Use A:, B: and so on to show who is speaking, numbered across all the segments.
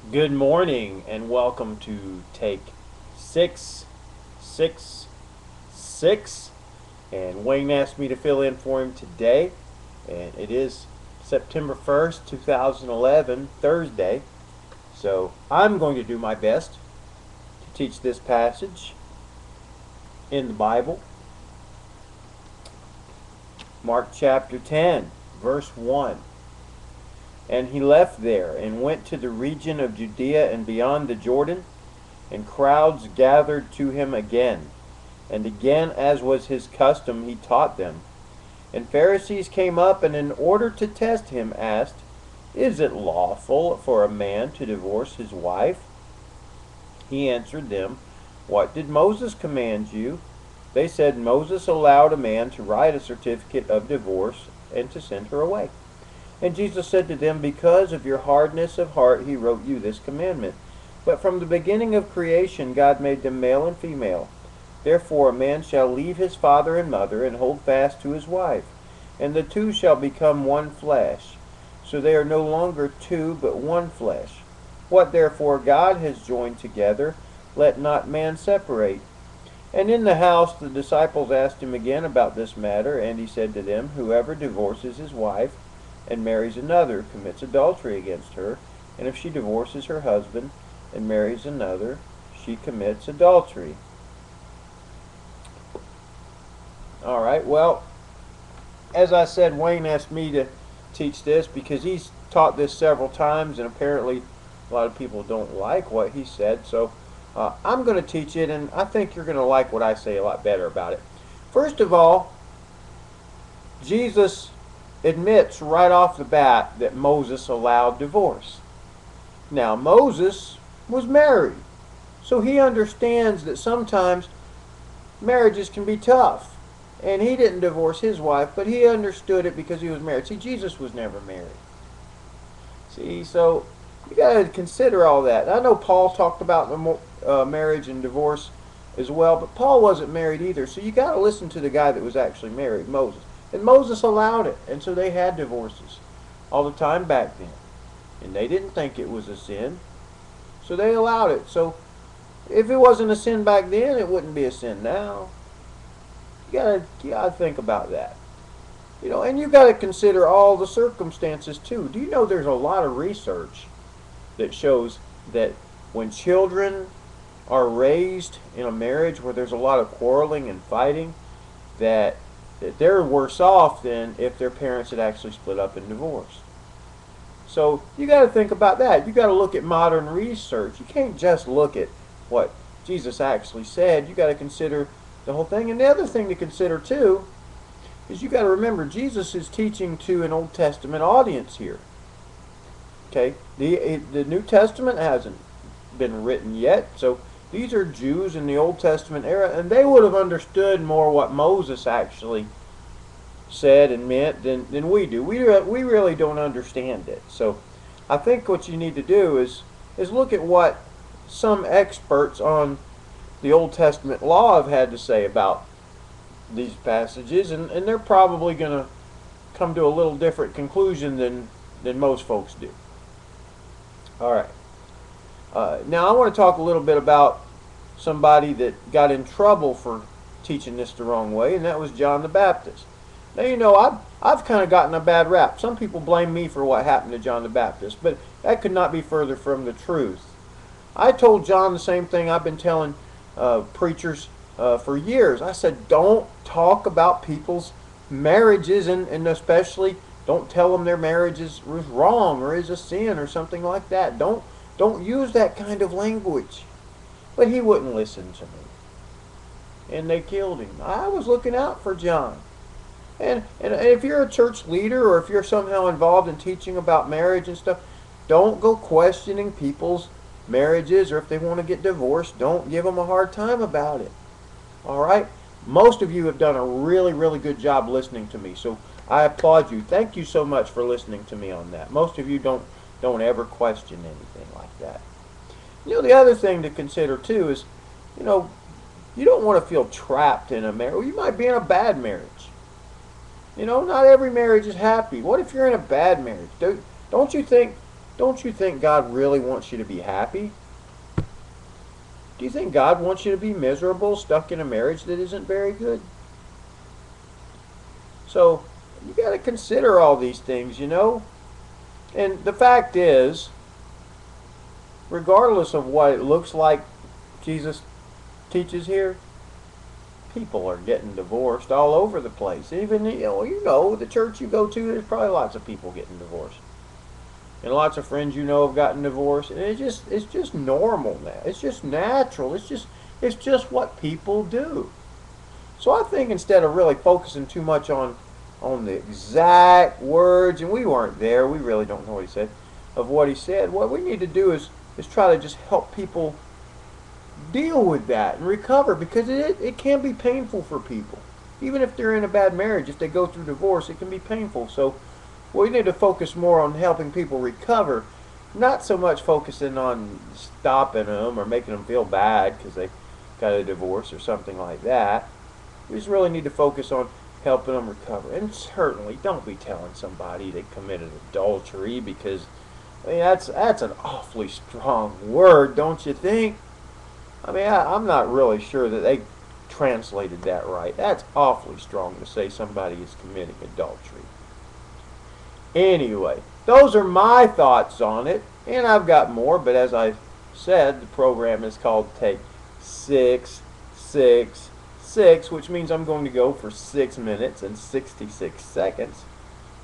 A: Good morning and welcome to take 666. And Wayne asked me to fill in for him today, and it is September 1st, 2011, Thursday. So I'm going to do my best to teach this passage in the Bible. Mark chapter 10, verse 1. And he left there and went to the region of Judea and beyond the Jordan, and crowds gathered to him again. And again, as was his custom, he taught them. And Pharisees came up, and in order to test him, asked, Is it lawful for a man to divorce his wife? He answered them, What did Moses command you? They said, Moses allowed a man to write a certificate of divorce and to send her away. And Jesus said to them, Because of your hardness of heart he wrote you this commandment. But from the beginning of creation God made them male and female. Therefore a man shall leave his father and mother, and hold fast to his wife, and the two shall become one flesh. So they are no longer two, but one flesh. What therefore God has joined together, let not man separate. And in the house the disciples asked him again about this matter, and he said to them, Whoever divorces his wife and marries another commits adultery against her, and if she divorces her husband and marries another, she commits adultery. All right, well, as I said, Wayne asked me to teach this because he's taught this several times, and apparently a lot of people don't like what he said. So I'm going to teach it, and I think you're going to like what I say a lot better about it. First of all, Jesus admits right off the bat that Moses allowed divorce. Now, Moses was married, so he understands that sometimes marriages can be tough. And he didn't divorce his wife, but he understood it because he was married. See, Jesus was never married. See, so you got to consider all that. I know Paul talked about marriage and divorce as well, but Paul wasn't married either. So you got to listen to the guy that was actually married, Moses. And Moses allowed it, and so they had divorces all the time back then. And they didn't think it was a sin, so they allowed it. So if it wasn't a sin back then, it wouldn't be a sin now. You gotta think about that. And you gotta consider all the circumstances too. Do you know there's a lot of research that shows that when children are raised in a marriage where there's a lot of quarreling and fighting, that they're worse off than if their parents had actually split up and divorced. So you got to think about that. You got to look at modern research. You can't just look at what Jesus actually said. You got to consider the whole thing. And the other thing to consider too is you got to remember Jesus is teaching to an Old Testament audience here. Okay, the New Testament hasn't been written yet, so these are Jews in the Old Testament era, and they would have understood more what Moses actually said and meant than we do. We really don't understand it. So I think what you need to do is look at what some experts on the Old Testament law have had to say about these passages, and they're probably going to come to a little different conclusion than most folks do. All right. Now I want to talk a little bit about somebody that got in trouble for teaching this the wrong way, and that was John the Baptist. Now, I've kind of gotten a bad rap. Some people blame me for what happened to John the Baptist, but that could not be further from the truth. I told John the same thing I've been telling preachers for years. I said, don't talk about people's marriages, and especially don't tell them their marriage is wrong or is a sin or something like that. Don't use that kind of language. But he wouldn't listen to me, and they killed him. I was looking out for John. And if you're a church leader or if you're somehow involved in teaching about marriage and stuff, don't go questioning people's marriages, or if they want to get divorced, don't give them a hard time about it. All right? Most of you have done a really, really good job listening to me, so I applaud you. Thank you so much for listening to me on that. Most of you don't ever question anything like that. The other thing to consider too is, you don't want to feel trapped in a marriage. You might be in a bad marriage. Not every marriage is happy. What if you're in a bad marriage? Don't you think Don't you think God really wants you to be happy? Do you think God wants you to be miserable, stuck in a marriage that isn't very good? So you got to consider all these things, you know. And the fact is, regardless of what it looks like Jesus teaches here, people are getting divorced all over the place. Even the church you go to, there's probably lots of people getting divorced, and lots of friends you know have gotten divorced, and it's just normal now. It's just natural. It's just what people do. So I think instead of really focusing too much on the exact words, and we weren't there, we really don't know what he said, of what he said. What we need to do is try to just help people deal with that and recover, because it can be painful for people. Even if they're in a bad marriage, if they go through divorce, it can be painful. So we need to focus more on helping people recover, not so much focusing on stopping them or making them feel bad because they got a divorce or something like that. We just really need to focus on helping them recover. And certainly don't be telling somebody they committed adultery, because that's an awfully strong word, don't you think? I'm not really sure that they translated that right. That's awfully strong to say somebody is committing adultery. Anyway, those are my thoughts on it, and I've got more, but as I said, the program is called Take 666, which means I'm going to go for 6 minutes and 66 seconds.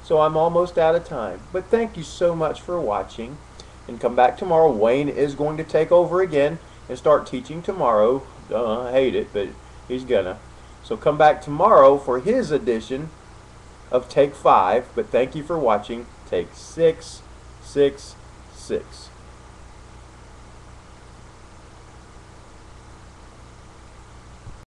A: So I'm almost out of time. But thank you so much for watching, and come back tomorrow. Wayne is going to take over again and start teaching tomorrow. I hate it, but he's gonna. So come back tomorrow for his edition of Take 5. But thank you for watching Take 666.